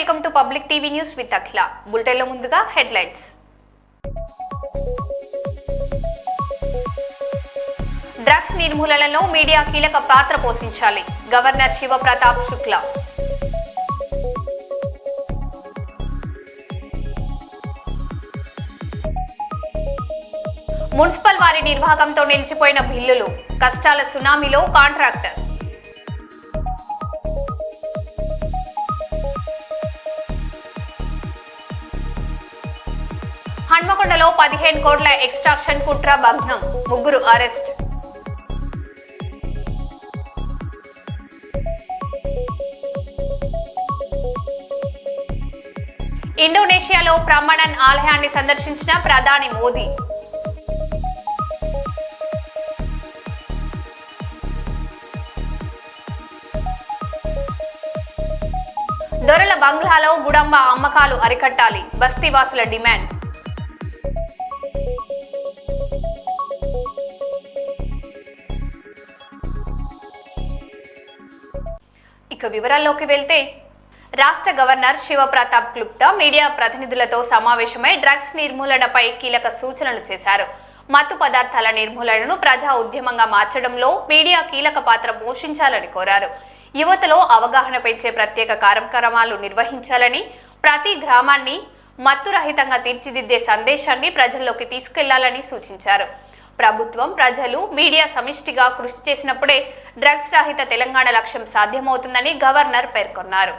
Welcome to Public TV news with Akhila. బులెటిన్లో ముందుగా headlines. Drugs నిర్మూలనలో media కీలక పాత్ర పోషించాలి. గవర్నర్ శివప్రతాప్ శుక్లా. మున్సిపల్ వారి నిర్వాహకంతో నిలిచిపోయిన బిల్లులు, కష్టాల సునామీలో కాంట్రాక్టర్. హన్మకొండలో 15 కోట్ల ఎక్స్ట్రాక్షన్ కుట్ర భగ్నం, 3 అరెస్ట్. ఇండోనేషియాలో బ్రహ్మణన్ ఆలయాన్ని సందర్శించిన ప్రధాని మోదీ. దొరల బంగ్లాలో గుడంబ అమ్మకాలు అరికట్టాలి, బస్తీవాసుల డిమాండ్. ఇక వివరాల్లోకి వెళ్తే, రాష్ట్ర గవర్నర్ శివప్రతాప్ శుక్లా మీడియా ప్రతినిధులతో సమావేశమై డ్రగ్స్ నిర్మూలనపై కీలక సూచనలు చేశారు. మత్తు పదార్థాల నిర్మూలనను ప్రజా ఉద్యమంగా మార్చడంలో మీడియా కీలక పాత్ర పోషించాలని కోరారు. యువతలో అవగాహన పెంచే ప్రత్యేక కార్యక్రమాలు నిర్వహించాలని, ప్రతి గ్రామాన్ని మత్తురహితంగా తీర్చిదిద్దే సందేశాన్ని ప్రజల్లోకి తీసుకెళ్లాలని సూచించారు. ప్రభుత్వం, ప్రజలు, మీడియా సమిష్టిగా కృషి చేసినప్పుడే డ్రగ్స్ రహిత తెలంగాణ లక్ష్యం సాధ్యమవుతుందని గవర్నర్ పేర్కొన్నారు.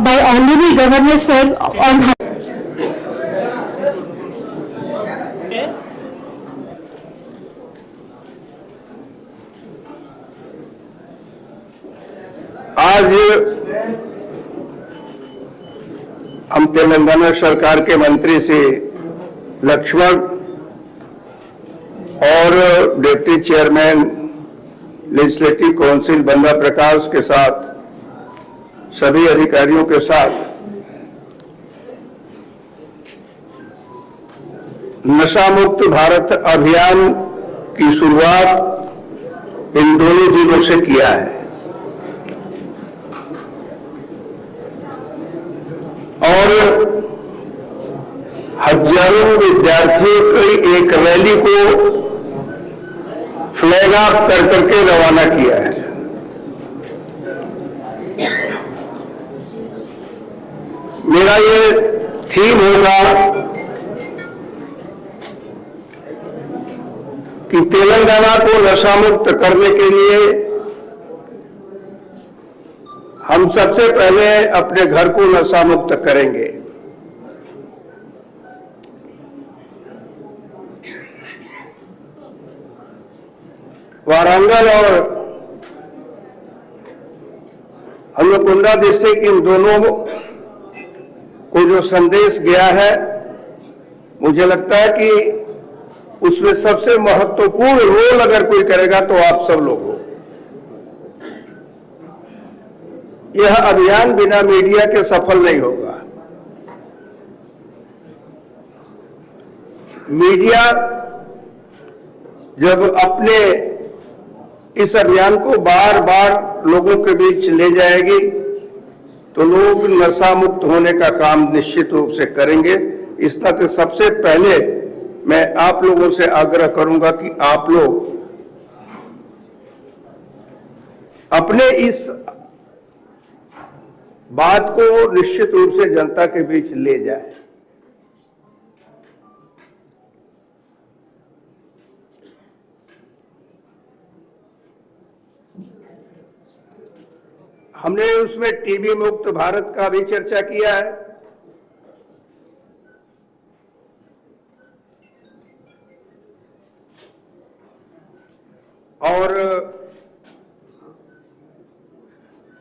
By Honorable Governor Sir on आज हम तेलंगाना सरकार के मंत्री से लक्ष्मण और डिप्टी चेयरमैन लेजिस्लेटिव काउंसिल बंदा प्रकाश के साथ, सभी अधिकारियों के साथ नशा मुक्त भारत अभियान की शुरुआत इन दोनों जिलों से किया है और हजारों विद्यार्थियों की एक रैली को फ्लैग ऑफ कर करके रवाना किया है। मेरा ये थीम होगा कि तेलंगाना को नशा मुक्त करने के लिए हम सबसे पहले अपने घर को नशा मुक्त करेंगे। वारंगल और हनुमकुंडा डिस्ट्रिक्ट, इन दोनों को जो संदेश गया है, मुझे लगता है कि उसमें सबसे महत्वपूर्ण रोल अगर कोई करेगा तो आप सब लोग हो। यह अभियान बिना मीडिया के सफल नहीं होगा। मीडिया जब अपने इस अभियान को बार बार लोगों के बीच ले जाएगी तो लोग नशा मुक्त होने का काम निश्चित रूप से करेंगे। इस नाते सबसे पहले मैं आप लोगों से आग्रह करूंगा कि आप लोग अपने इस बात को निश्चित रूप से जनता के बीच ले जाए। हमने उसमें टीबी मुक्त भारत का भी चर्चा किया है। और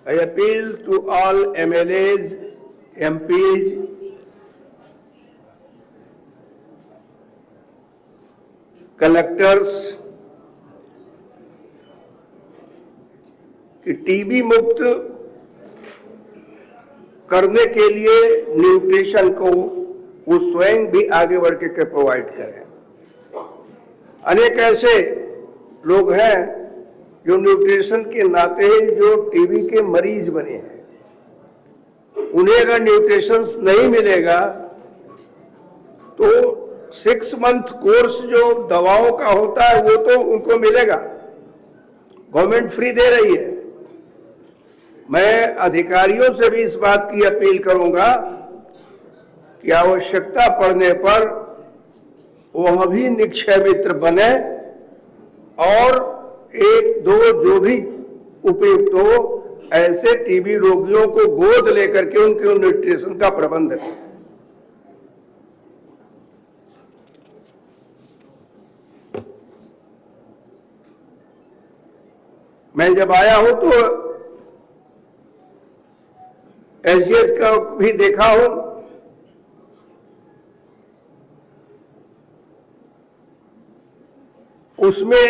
I appeal to all MLAs, MPs, collectors कि टीबी मुक्त करने के लिए न्यूट्रिशन को वो स्वयं भी आगे बढ़ के प्रोवाइड करें। अनेक ऐसे लोग हैं जो न्यूट्रिशन के नाते जो टीबी के मरीज बने हैं, उन्हें अगर न्यूट्रिशन नहीं मिलेगा तो 6 मंथ कोर्स जो दवाओं का होता है वो तो उनको मिलेगा, गवर्नमेंट फ्री दे रही है। मैं अधिकारियों से भी इस बात की अपील करूंगा कि आवश्यकता पड़ने पर वह भी निक्षय मित्र बने और 1-2 जो भी उपयुक्त हो ऐसे टीबी रोगियों को गोद लेकर के उनके न्यूट्रिशन का प्रबंध करें। मैं जब आया हूं तो एसजीएस का भी देखा हूं, उसमें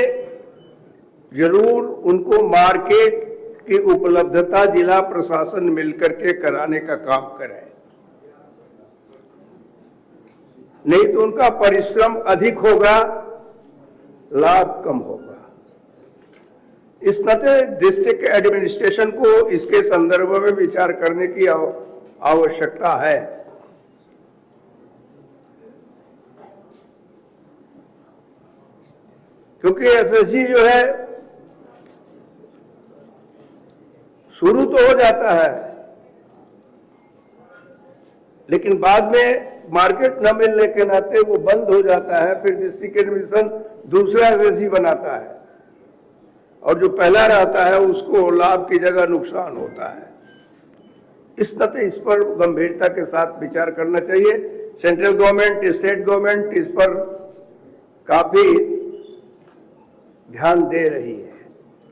जरूर उनको मार्केट की उपलब्धता जिला प्रशासन मिलकर के कराने का काम करे, नहीं तो उनका परिश्रम अधिक होगा, लाभ कम होगा। इस नाते डिस्ट्रिक्ट एडमिनिस्ट्रेशन को इसके संदर्भ में विचार करने की आवश्यकता है। क्योंकि एसएसजी जो है शुरू तो हो जाता है लेकिन बाद में मार्केट न मिलने के नाते वो बंद हो जाता है। फिर डिस्ट्रिक्ट एडमिनिस्ट्रेशन दूसरा एसएसजी बनाता है और जो पहला रहता है उसको लाभ की जगह नुकसान होता है। इस नाते इस पर गंभीरता के साथ विचार करना चाहिए। सेंट्रल गवर्नमेंट, स्टेट गवर्नमेंट इस पर काफी ध्यान दे रही है,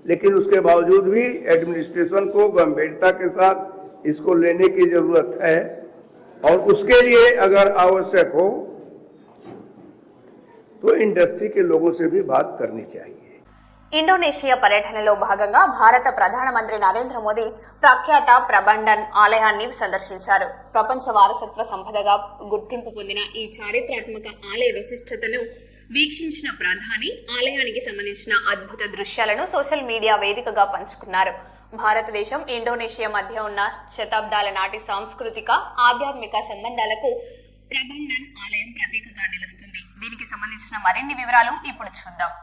लेकिन उसके बावजूद भी एडमिनिस्ट्रेशन को गंभीरता के साथ इसको लेने की जरूरत है और उसके लिए अगर आवश्यक हो तो इंडस्ट्री के लोगों से भी बात करनी चाहिए। ఇండోనేషియా పర్యటనలో భాగంగా భారత ప్రధానమంత్రి నరేంద్ర మోదీ ప్రఖ్యాత ప్రభండన్ ఆలయాన్ని సందర్శించారు. ప్రపంచ వారసత్వ సంపదగా గుర్తింపు పొందిన ఈ చారిత్రాత్మక ఆలయ విశిష్టతను వీక్షించిన ప్రధాని ఆలయానికి సంబంధించిన అద్భుత దృశ్యాలను సోషల్ మీడియా వేదికగా పంచుకున్నారు. భారతదేశం ఇండోనేషియా మధ్య ఉన్న శతాబ్దాల నాటి సాంస్కృతిక ఆధ్యాత్మిక సంబంధాలకు ప్రభండన్ ఆలయం ప్రతీకగా నిలుస్తుంది. దీనికి సంబంధించిన మరిన్ని వివరాలు ఇప్పుడు చూద్దాం.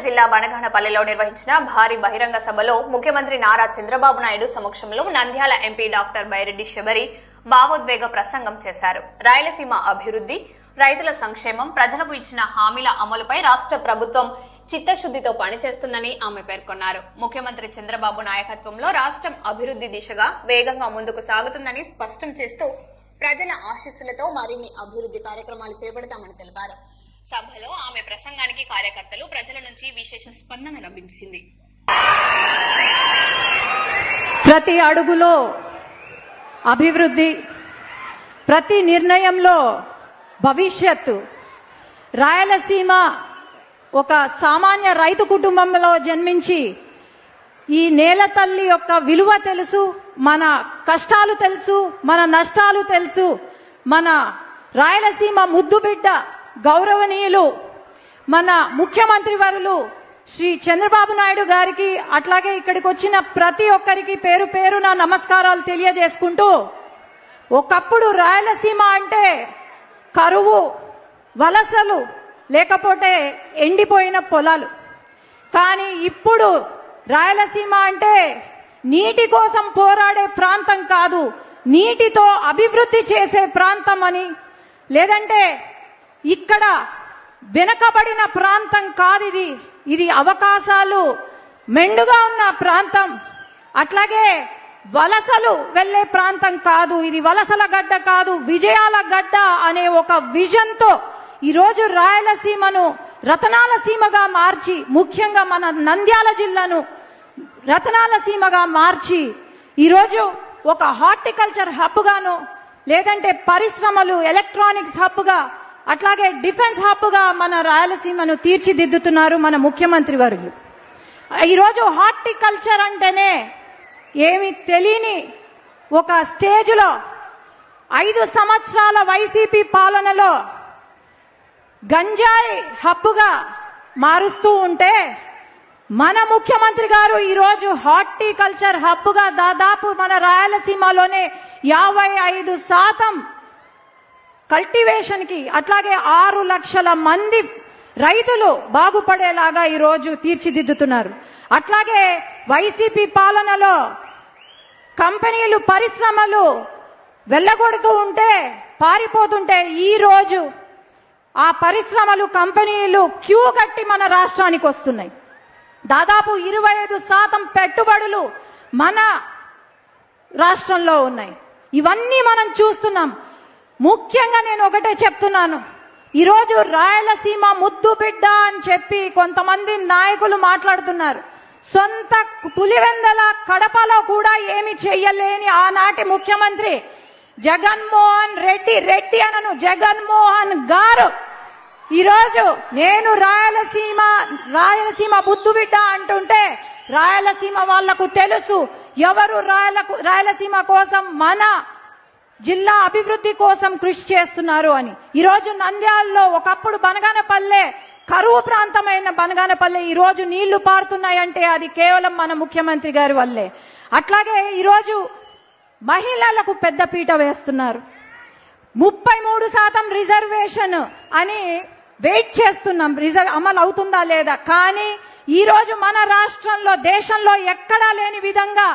జిల్లా బనగానపల్లిలో నిర్వహించిన భారీ బహిరంగ సభలో ముఖ్యమంత్రి నారా చంద్రబాబు నాయుడు సమక్షంలో నంద్యాల ఎంపీ డాక్టర్ బైరెడ్డి శబరి భావోద్వేగ ప్రసంగం చేశారు. రాయలసీమ అభివృద్ధి, రైతుల సంక్షేమం, ప్రజలకు ఇచ్చిన హామీల అమలుపై రాష్ట్ర ప్రభుత్వం చిత్తశుద్ధితో పనిచేస్తుందని ఆమె పేర్కొన్నారు. ముఖ్యమంత్రి చంద్రబాబు నాయకత్వంలో రాష్ట్రం అభివృద్ధి దిశగా వేగంగా ముందుకు సాగుతుందని స్పష్టం చేస్తూ ప్రజల ఆశీస్సులతో మరిన్ని అభివృద్ధి కార్యక్రమాలు చేపడతామని తెలిపారు. సభలో ఆమె ప్రసంగానికి కార్యకర్తలు, ప్రజల నుంచి విశేష స్పందన లభించింది. ప్రతి అడుగులో అభివృద్ధి, ప్రతి నిర్ణయంలో భవిష్యత్తు. రాయలసీమ ఒక సామాన్య రైతు కుటుంబంలో జన్మించి ఈ నేల తల్లి యొక్క విలువ తెలుసు, మన కష్టాలు తెలుసు, మన నష్టాలు తెలుసు. మన రాయలసీమ ముద్దుబిడ్డ గౌరవనీయులు మన ముఖ్యమంత్రి వర్యులు శ్రీ చంద్రబాబు నాయుడు గారికి, అట్లాగే ఇక్కడికి వచ్చిన ప్రతి ఒక్కరికి పేరు పేరున నమస్కారాలు తెలియజేసుకుంటూ, ఒకప్పుడు రాయలసీమ అంటే కరువు, వలసలు, లేకపోతే ఎండిపోయిన పొలాలు. కానీ ఇప్పుడు రాయలసీమ అంటే నీటి కోసం పోరాడే ప్రాంతం కాదు, నీటితో అభివృద్ధి చేసే ప్రాంతం అని, లేదంటే ఇక్కడ వెనకబడిన ప్రాంతం కాదు, ఇది అవకాశాలు మెండుగా ఉన్న ప్రాంతం. అట్లాగే వలసలు వెళ్లే ప్రాంతం కాదు, ఇది వలసల గడ్డ కాదు, విజయాల గడ్డ అనే ఒక విజన్తో ఈరోజు రాయలసీమను రతనాల సీమగా మార్చి, ముఖ్యంగా మన నంద్యాల జిల్లాను రతనాల సీమగా మార్చి ఈరోజు ఒక హార్టికల్చర్ హబ్ గాను, లేదంటే పరిశ్రమలు, ఎలక్ట్రానిక్స్ హబ్ గా, అట్లాగే డిఫెన్స్ హబ్ గా మన రాయలసీమను తీర్చిదిద్దుతున్నారు మన ముఖ్యమంత్రి వర్యులు. ఈరోజు హార్టికల్చర్ అంటేనే ఏమి తెలియని ఒక స్టేజ్లో 5 సంవత్సరాల వైసీపీ పాలనలో గంజాయి హబ్బుగా మారుస్తూ ఉంటే, మన ముఖ్యమంత్రి గారు ఈరోజు హార్టికల్చర్ హబ్బుగా దాదాపు మన రాయలసీమలోనే 55% కల్టివేషన్ కి, అట్లాగే 6 లక్షల మంది రైతులు బాగుపడేలాగా ఈరోజు తీర్చిదిద్దుతున్నారు. అట్లాగే వైసీపీ పాలనలో కంపెనీలు, పరిశ్రమలు వెళ్ళగొడుతూ ఉంటే, పారిపోతుంటే, ఈ రోజు ఆ పరిశ్రమలు, కంపెనీలు క్యూ కట్టి మన రాష్ట్రానికి వస్తున్నాయి. దాదాపు 25% పెట్టుబడులు మన రాష్ట్రంలో ఉన్నాయి. ఇవన్నీ మనం చూస్తున్నాం. ముఖ్యంగా నేను ఒకటే చెప్తున్నాను, ఈరోజు రాయలసీమ ముద్దు బిడ్డ అని చెప్పి కొంతమంది నాయకులు మాట్లాడుతున్నారు. సొంత పులివెందల కడపలో కూడా ఏమి చెయ్యలేని ఆనాటి ముఖ్యమంత్రి జగన్మోహన్ రెడ్డి అనను, జగన్మోహన్ గారు ఈరోజు నేను రాయలసీమ ముద్దు బిడ్డ అంటుంటే, రాయలసీమ వాళ్లకు తెలుసు ఎవరు రాయలసీమ కోసం, మన జిల్లా అభివృద్ధి కోసం కృషి చేస్తున్నారు అని. ఈరోజు నంద్యాలలో ఒకప్పుడు బనగానపల్లె కరువు ప్రాంతమైన బనగానపల్లె ఈరోజు నీళ్లు పారుతున్నాయంటే అది కేవలం మన ముఖ్యమంత్రి గారి వల్లే. అట్లాగే ఈరోజు మహిళలకు పెద్దపీట వేస్తున్నారు. 33% రిజర్వేషన్ అని వెయిట్ చేస్తున్నాం, అమలు అవుతుందా లేదా. కానీ ఈరోజు మన రాష్ట్రంలో, దేశంలో ఎక్కడా లేని విధంగా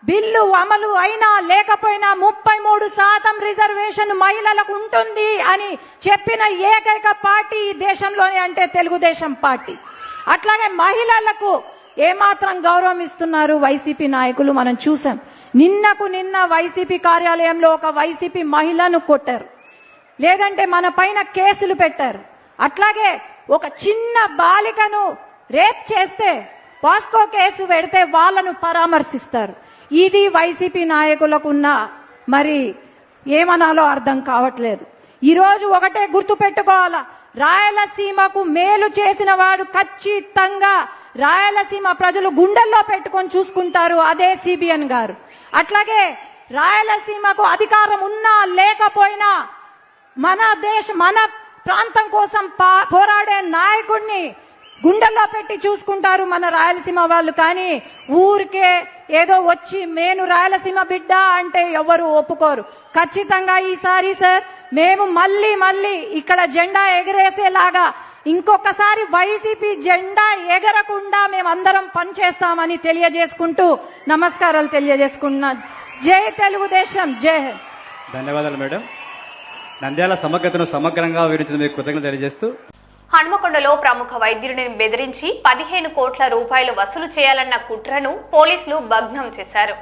బిల్లు అమలు అయినా లేకపోయినా 33% రిజర్వేషన్ మహిళలకు ఉంటుంది అని చెప్పిన ఏకైక పార్టీ ఈ దేశంలోనే అంటే తెలుగుదేశం పార్టీ. అట్లాగే మహిళలకు ఏమాత్రం గౌరవం ఇస్తున్నారు వైసీపీ నాయకులు మనం చూసాం. నిన్న వైసీపీ కార్యాలయంలో ఒక వైసీపీ మహిళను కొట్టారు, లేదంటే మన పైన కేసులు పెట్టారు. అట్లాగే ఒక చిన్న బాలికను రేప్ చేస్తే పాస్కో కేసు పెడితే వాళ్ళను పరామర్శిస్తారు. ఇది వైసీపీ నాయకులకున్న మరి ఏమనాలో అర్థం కావట్లేదు. ఈరోజు ఒకటే గుర్తు పెట్టుకోవాలా, రాయలసీమకు మేలు చేసిన వాడు ఖచ్చితంగా రాయలసీమ ప్రజలు గుండెల్లో పెట్టుకొని చూసుకుంటారు, అదే సిబిఎన్ గారు. అట్లాగే రాయలసీమకు అధికారం ఉన్నా లేకపోయినా మన ప్రాంతం కోసం పోరాడే నాయకుడిని గుండెల్లో పెట్టి చూసుకుంటారు మన రాయలసీమ వాళ్ళు. కానీ ఊరికే ఏదో వచ్చి నేను రాయలసీమ బిడ్డ అంటే ఎవరు ఒప్పుకోరు. ఖచ్చితంగా ఈసారి సార్ మేము మళ్ళీ ఇక్కడ జెండా ఎగరేసేలాగా ఇంకొకసారి వైసీపీ జెండా ఎగరకుండా మేమందరం పనిచేస్తామని తెలియజేసుకుంటూ నమస్కారాలు తెలియజేసుకున్నా. జై తెలుగుదేశం, జై హింద్. ధన్యవాదాలు మేడం. నంద్యాల సమగ్రతను సమగ్రంగా వివరించిన మీకు కృతజ్ఞతలు తెలియజేస్తూ హన్మకొండలో ప్రముఖ వైద్యుడిని బెదిరించి 15 కోట్ల రూపాయలు వసూలు చేయాలన్న కుట్రను పోలీసులు భగ్నం చేశారు.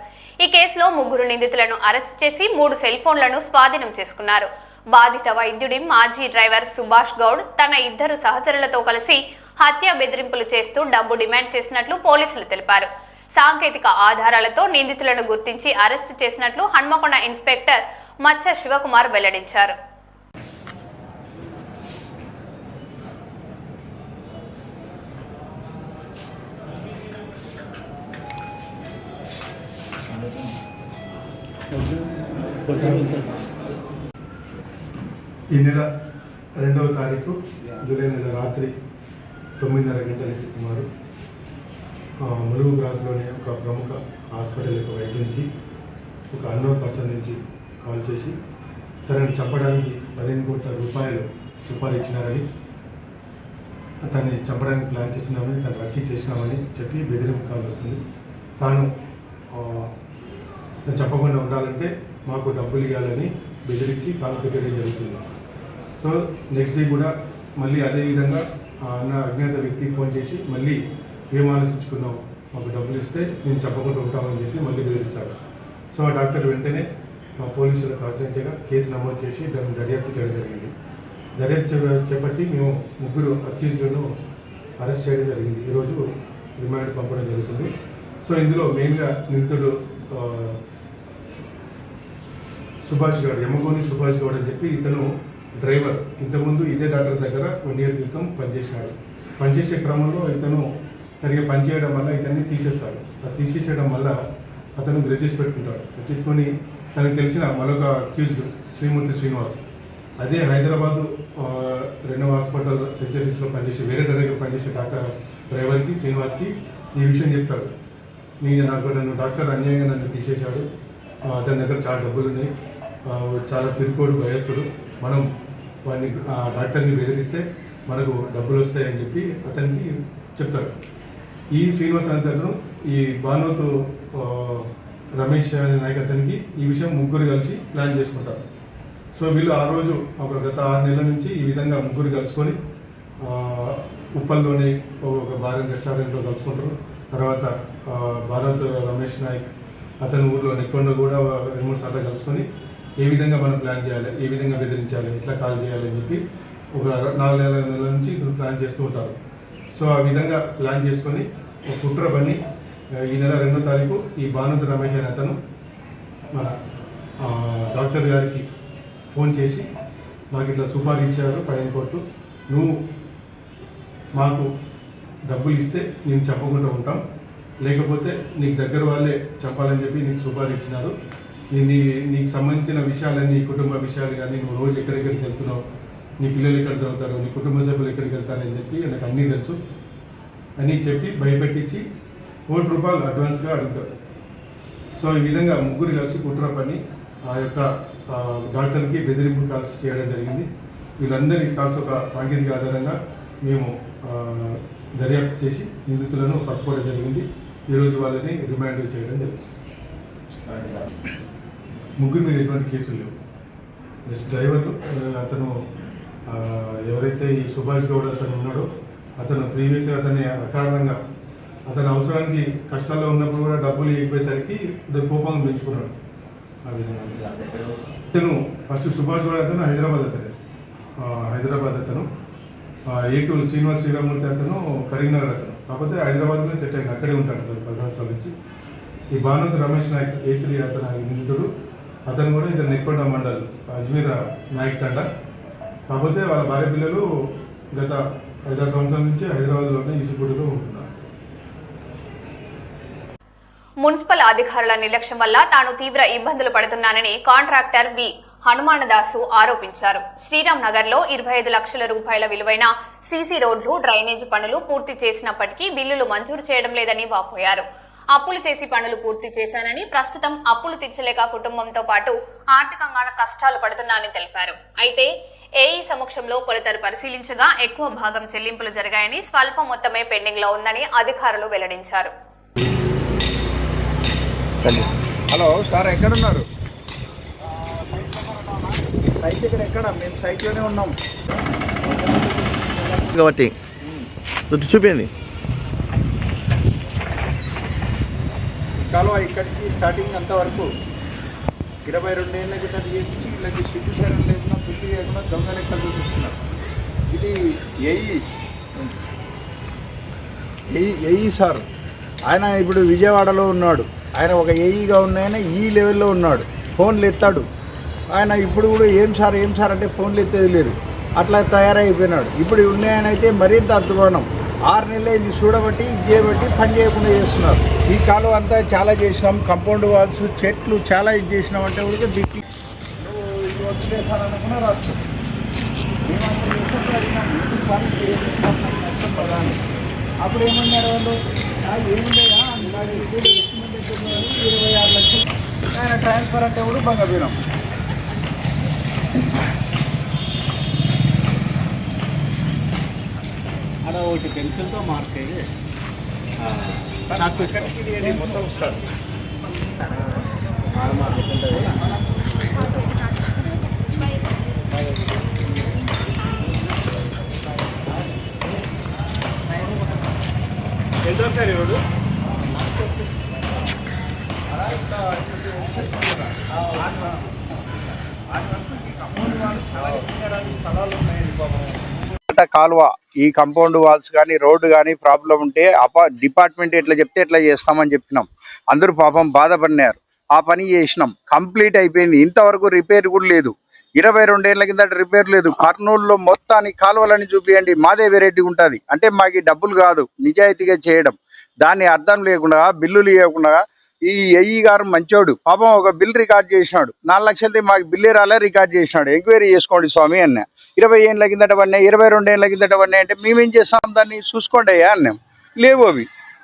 ఈ కేసులో 3 నిందితులను అరెస్ట్ చేసి 3 సెల్ ఫోన్లను స్వాధీనం చేసుకున్నారు. బాధిత వైద్యుడి మాజీ డ్రైవర్ సుభాష్ గౌడ్ తన 2 సహచరులతో కలిసి హత్య బెదిరింపులు చేస్తూ డబ్బు డిమాండ్ చేసినట్లు పోలీసులు తెలిపారు. సాంకేతిక ఆధారాలతో నిందితులను గుర్తించి అరెస్టు చేసినట్లు హన్మకొండ ఇన్స్పెక్టర్ మచ్చ శివకుమార్ వెల్లడించారు. ఈ నెల 2వ తారీఖు జూలై నెల రాత్రి 9:30 గంటలకి సుమారు ములుగు క్రాస్లోని ఒక ప్రముఖ హాస్పిటల్ యొక్క వైద్యునికి ఒక అన్నోన్ పర్సన్ నుంచి కాల్ చేసి తనని చంపడానికి 15 కోట్ల రూపాయలు సుపారీ ఇచ్చినారని, తనని చంపడానికి ప్లాన్ చేసినామని, తను రక్కీ చేసినామని చెప్పి బెదిరింపు కాల్ వస్తుంది. తాను చెప్పకుండా ఉండాలంటే మాకు డబ్బులు ఇవ్వాలని బెదిరించి కాల్ పెట్టడం జరుగుతుంది. సో నెక్స్ట్ డే కూడా మళ్ళీ అదేవిధంగా అన్న అజ్ఞాత వ్యక్తికి ఫోన్ చేసి మళ్ళీ ఏం ఆలోచించుకున్నావు, మాకు డబ్బులు ఇస్తే నేను చెప్పకుండా ఉంటామని చెప్పి మళ్ళీ బెదిరిస్తాడు. సో ఆ డాక్టర్ వెంటనే మా పోలీసులకు ఆశ్రయించగా కేసు నమోదు చేసి దాన్ని దర్యాప్తు చేయడం జరిగింది. దర్యాప్తు చేపట్టి మేము 3 అక్యూజ్లను అరెస్ట్ చేయడం జరిగింది. ఈరోజు రిమాండ్ పంపడం జరుగుతుంది. సో ఇందులో మెయిన్గా నిందితుడు సుభాష్ గౌడ్, యమగోని సుభాష్ గౌడ్ అని చెప్పి ఇతను డ్రైవర్. ఇంతకుముందు ఇదే డాక్టర్ దగ్గర 1 ఇయర్ క్రితం పనిచేసినాడు. పనిచేసే క్రమంలో ఇతను సరిగా పనిచేయడం వల్ల ఇతన్ని తీసేస్తాడు. అది తీసేయడం వల్ల అతను గ్రెడ్జెస్ పెట్టుకుంటాడు. పెట్టుకొని తనకు తెలిసిన మరొక అక్యూజ్డ్ శ్రీమూర్తి శ్రీనివాస్, అదే హైదరాబాదు 2వ హాస్పిటల్ సెంచరీస్లో పనిచేసే వేరే దగ్గర పనిచేసే డ్రైవర్కి శ్రీనివాస్కి ఈ విషయం చెప్తాడు. నన్ను డాక్టర్ అన్యాయంగా నన్ను తీసేశాడు, అతని దగ్గర చాలా డబ్బులు ఉన్నాయి, చాలా పిరుకోడు వయస్సుడు, మనం వాడిని డాక్టర్ని బెదిరిస్తే మనకు డబ్బులు వస్తాయని చెప్పి అతనికి చెప్తారు. ఈ శ్రీనివాస్ అతను ఈ భానుతో రమేష్ అనే నాయక్ అతనికి ఈ విషయం 3 కలిసి ప్లాన్ చేసుకుంటారు. సో వీళ్ళు ఆ రోజు ఒక గత 6 నెలల నుంచి ఈ విధంగా 3 కలుసుకొని ఉప్పల్లోని ఒక బార్ అండ్ రెస్టారెంట్లో కలుసుకుంటారు. తర్వాత భారత్ రమేష్ నాయక్ అతని ఊర్లో నెక్కొండ కూడా 2-3 సార్లు కలుసుకొని ఏ విధంగా మనం ప్లాన్ చేయాలి, ఏ విధంగా బెదిరించాలి, ఎట్లా కాల్ చేయాలి అని చెప్పి ఒక 4 నెలల నుంచి ఇద్దరు ప్లాన్ చేస్తూ ఉంటారు. సో ఆ విధంగా ప్లాన్ చేసుకొని ఒక కుట్ర పని ఈ నెల 2వ తారీఖు ఈ భానుత్ రమేష్ అనే అతను మన డాక్టర్ గారికి ఫోన్ చేసి నాకు ఇట్లా సుపారీ ఇచ్చారు 15 కోట్లు, నువ్వు మాకు డబ్బులు ఇస్తే నేను చెప్పకుండా ఉంటాం, లేకపోతే నీకు దగ్గర వాళ్ళే చెప్పాలని చెప్పి నీకు సుపారీ ఇచ్చినారు, నీకు సంబంధించిన విషయాలన్నీ, నీ కుటుంబ విషయాలు కానీ, నువ్వు రోజు ఎక్కడెక్కడికి వెళ్తున్నావు, నీ పిల్లలు ఎక్కడ చదువుతారు, నీ కుటుంబ సభ్యులు ఎక్కడికి వెళ్తారని చెప్పి నాకు అన్నీ తెలుసు అని చెప్పి భయపెట్టించి 1 కోటి రూపాయలు అడ్వాన్స్గా అడుగుతారు. సో ఈ విధంగా 3 కలిసి కుట్ర పని ఆ యొక్క డాక్టర్కి బెదిరింపు కాల్స్ చేయడం జరిగింది. వీళ్ళందరి కాల్స్ ఒక సాంకేతిక ఆధారంగా మేము దర్యాప్తు చేసి నిందితులను పట్టుకోవడం జరిగింది. ఈరోజు వాళ్ళని రిమాండ్ చేయడం జరిగింది. 3 మీద ఎటువంటి కేసులు లేవు. జస్ట్ డ్రైవర్లు అతను ఎవరైతే ఈ సుభాష్ గౌడ్ అతను ఉన్నాడో అతను ప్రీవియస్గా అతన్ని అకారణంగా అతని అవసరానికి కష్టాల్లో ఉన్నప్పుడు కూడా డబ్బులు ఇవ్వేసరికి కోపంగా పెంచుకున్నాడు. ఆ విధంగా అతను ఫస్ట్ సుభాష్ గౌడ్ అతను హైదరాబాద్ అతను A2 శ్రీనివాస్ శ్రీరామూర్తి అతను కరీంనగర్ అతను, కాకపోతే హైదరాబాద్లో సెట్ అయింది, అక్కడే ఉంటాడు అతను 10 సంవత్సరాల నుంచి. ఈ భానుత్ రమేష్ నాయక్ A3 అతను నిందితుడు, అతను కూడా ఇతను నెక్కొండ మండల్ అజ్మీర్ నాయక్ తండ, కాకపోతే వాళ్ళ భార్య పిల్లలు గత 5-6 సంవత్సరాల నుంచి హైదరాబాద్లోనే ఈసుపూడిలో ఉంటున్నారు. మున్సిపల్ అధికారుల నిర్లక్ష్యం వల్ల తాను తీవ్ర ఇబ్బందులు పడుతున్నానని కాంట్రాక్టర్ వి హనుమానదాసు ఆరోపించారు. శ్రీరామ్ నగర్ లో 25 లక్షల రూపాయల విలువైన సీసీ రోడ్లు, డ్రైనేజీ పనులు పూర్తి చేసినప్పటికీ బిల్లులు మంజూరు చేయడం లేదని వాపోయారు. అప్పులు చేసి పనులు పూర్తి చేశానని, ప్రస్తుతం అప్పులు తీర్చలేక కుటుంబంతో పాటు ఆర్థికంగా కష్టాలు పడుతున్నానని తెలిపారు. అయితే ఏఈ సమక్షంలో కొలతలు పరిశీలించగా ఎక్కువ భాగం చెల్లింపులు జరిగాయని, స్వల్ప మొత్తమే పెండింగ్ లో ఉందని అధికారులు వెల్లడించారు. హలో సార్, ఎక్కడున్నారు? సైట్ ఇక్కడ ఎక్కడ? మేము సైట్లోనే ఉన్నాం కాబట్టి చూపించండి. కాలువ ఇక్కడికి స్టార్టింగ్ అంతవరకు 22 ఏళ్ళ కింద చేసి వీళ్ళకి సిగ్గుచారం లేకుండా బుద్ధి లేకుండా దొంగ లెక్కలు చూపిస్తున్నారు. ఇది ఏఈ సార్, ఆయన ఇప్పుడు విజయవాడలో ఉన్నాడు. ఆయన ఒక ఏఈగా ఉన్నాయన ఈ లెవెల్లో ఉన్నాడు. ఫోన్లు ఎత్తాడు ఆయన. ఇప్పుడు కూడా ఏం సార్ అంటే ఫోన్లు ఎత్తేది లేదు, అట్లా తయారైపోయినాడు. ఇప్పుడు ఉన్నాయనైతే మరింత అద్భుతం. 6 నెలలు ఇది చూడబట్టి ఇది చేయబట్టి పని చేయకుండా చేస్తున్నారు. ఈ కాలం అంతా చాలా చేసినాం, కంపౌండ్ వాల్స్, చెట్లు చాలా ఇది చేసినాం అంటే కూడా దిక్కి ఇది వదిలేసారనుకున్నా రాదు. అప్పుడు ఏమన్నారు వాళ్ళు, ఏముండేదా 26 లక్షలు ఆయన ట్రాన్స్ఫర్ అంటే కూడా బంగపోయినాం. అలా ఒకటి పెన్సిల్తో మార్క్ అయ్యి మొత్తం సార్ ఎంత సార్ ఇవ్వడు. కాలువ ఈ కంపౌండ్ వాల్స్ కానీ రోడ్డు కానీ ప్రాబ్లం ఉంటే డిపార్ట్మెంట్ ఎట్లా చెప్తే ఎట్లా చేస్తామని చెప్పినాం. అందరూ పాపం బాధపడినారు. ఆ పని చేసినాం, కంప్లీట్ అయిపోయింది. ఇంతవరకు రిపేర్ కూడా లేదు. 22 ఏళ్ల కింద రిపేర్ లేదు. కర్నూలులో మొత్తానికి కాలువలని చూపియండి, మాదే వెరైటీ ఉంటుంది. అంటే మాకు డబ్బులు కాదు, నిజాయితీగా చేయడం. దాన్ని అర్థం లేకుండా బిల్లులు ఇవ్వకుండా ఈ ఏఈ గారు మంచోడు పాపం ఒక బిల్ రికార్డ్ చేసినాడు. 4 లక్షలది మాకు బిల్లే రాలే, రికార్డ్ చేసినాడు. ఎంక్వైరీ చేసుకోండి స్వామి అన్న. 20 ఏళ్ళ కిందట పడినాయి, 22 ఏళ్ళ కిందట పడినాయి అంటే మేమేం చేస్తాం, దాన్ని చూసుకోండి అయ్యా అన్నాం. లేవు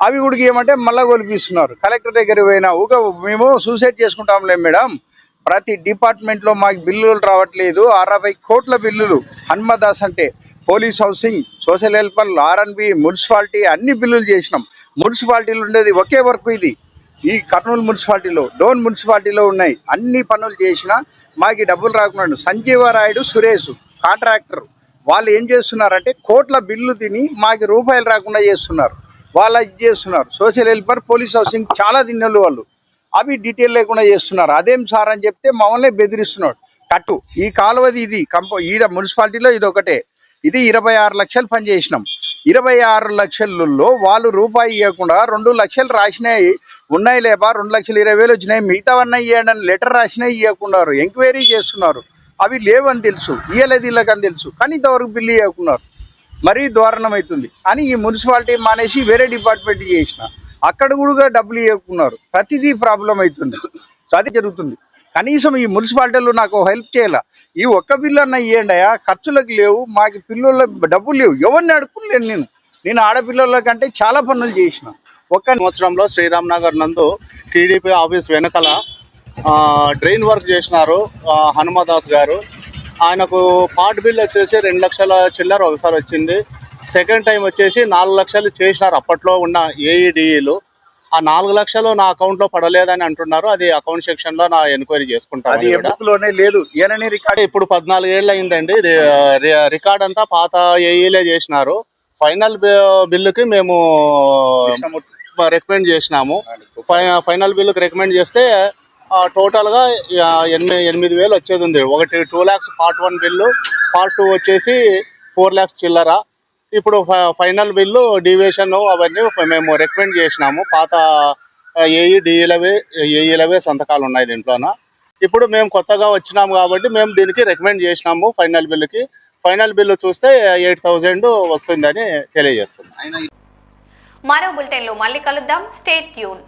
అవి కూడా ఏమంటే మళ్ళా కొలిపిస్తున్నారు. కలెక్టర్ దగ్గర పోయినా మేము సూసైడ్ చేసుకుంటాంలే మేడం, ప్రతి డిపార్ట్మెంట్లో మాకు బిల్లులు రావట్లేదు. 60 కోట్ల బిల్లులు. హన్మదాస్ అంటే police, housing, social helper, R and B, municipality అన్ని బిల్లులు చేసినాం. మున్సిపాలిటీలు ఉండేది ఒకే వర్క్ ఇది. ఈ కర్నూలు మున్సిపాలిటీలో, డోన్ మున్సిపాలిటీలో ఉన్నాయి. అన్ని పనులు చేసినా మాకు డబ్బులు రాకున్నాడు. సంజీవరాయుడు, సురేష్ కాంట్రాక్టర్ వాళ్ళు ఏం చేస్తున్నారంటే కోట్ల బిల్లు తిని మాకు రూపాయలు రాకుండా చేస్తున్నారు. వాళ్ళు ఇది చేస్తున్నారు. సోషల్ హెల్పర్, పోలీస్, హౌసింగ్ చాలా తిన్నలు వాళ్ళు. అవి డీటెయిల్ లేకుండా చేస్తున్నారు. అదేం సార్ అని చెప్తే మమ్మల్ని బెదిరిస్తున్నాడు. కట్టు ఈ కాలువది ఇది ఈడ మున్సిపాలిటీలో ఇది ఒకటే. ఇది 26 లక్షలు పని చేసినాం. 26 లక్షలలో వాళ్ళు రూపాయి ఇవ్వకుండా 2 లక్షలు రాసినాయి ఉన్నాయి. లేపా 2,20,000 వచ్చినాయి, మిగతావన్నీ ఇవ్వండి అని లెటర్ రాసినాయి ఇవ్వకున్నారు. ఎంక్వైరీ చేస్తున్నారు. అవి లేవని తెలుసు, ఇవ్వలేదు వీళ్ళకని తెలుసు, కానీ ఇంతవరకు బిల్లు ఇవ్వకున్నారు. మరీ దారుణం అవుతుంది అని ఈ మున్సిపాలిటీ మానేసి వేరే డిపార్ట్మెంట్ చేసిన అక్కడ కూడా డబ్బులు ఇవ్వకున్నారు. ప్రతిదీ ప్రాబ్లం అవుతుంది. అది జరుగుతుంది. కనీసం ఈ మున్సిపాలిటీలో నాకు హెల్ప్ చేయాల. ఈ ఒక్క బిల్లు అన్న ఇవ్వండి అయ్యా, ఖర్చులకు లేవు, మాకు పిల్లల డబ్బులు లేవు, ఎవరిని అడుక్కులేను. నేను ఆడపిల్లల కంటే చాలా పనులు చేసిన. ఒక్క సంవత్సరంలో శ్రీరామ్ నగర్ నందు టీడీపీ ఆఫీస్ వెనకాల డ్రైన్ వర్క్ చేసినారు హనుమదాస్ గారు. ఆయనకు పార్ట్ బిల్ వచ్చేసి 2 లక్షల చిల్లర ఒకసారి వచ్చింది. సెకండ్ టైం వచ్చేసి 4 లక్షలు చేసినారు అప్పట్లో ఉన్న ఏఈడిఈలు. ఆ 4 లక్షలు నా అకౌంట్లో పడలేదని అంటున్నారు. అది అకౌంట్ సెక్షన్లో నా ఎంక్వైరీ చేసుకుంటాను. లేదు ఇప్పుడు 14 ఏళ్ళు అయిందండి. ఇది రికార్డ్ అంతా పాత ఏఈలే చేసినారు. ఫైనల్ బిల్లుకి మేము రికమెండ్ చేసినాము. ఫైనల్ బిల్లుకి రికమెండ్ చేస్తే టోటల్గా 8,000 వచ్చేది ఉంది. ఒకటి 2 lakhs పార్ట్ 1 బిల్లు, పార్ట్ 2 వచ్చేసి 4 lakhs చిల్లర. ఇప్పుడు ఫైనల్ బిల్లు డివియేషన్ అవన్నీ మేము రికమెండ్ చేసినాము. పాత ఏఈలవే సంతకాలు ఉన్నాయి దీంట్లోన. ఇప్పుడు మేము కొత్తగా వచ్చినాము కాబట్టి మేము దీనికి రికమెండ్ చేసినాము ఫైనల్ బిల్లుకి. ఫైనల్ బిల్లు చూస్తే 8,000 వస్తుందని తెలియజేస్తున్నాం. మరో బులెటిన్లో మళ్ళీ కలుద్దాం. Stay tune.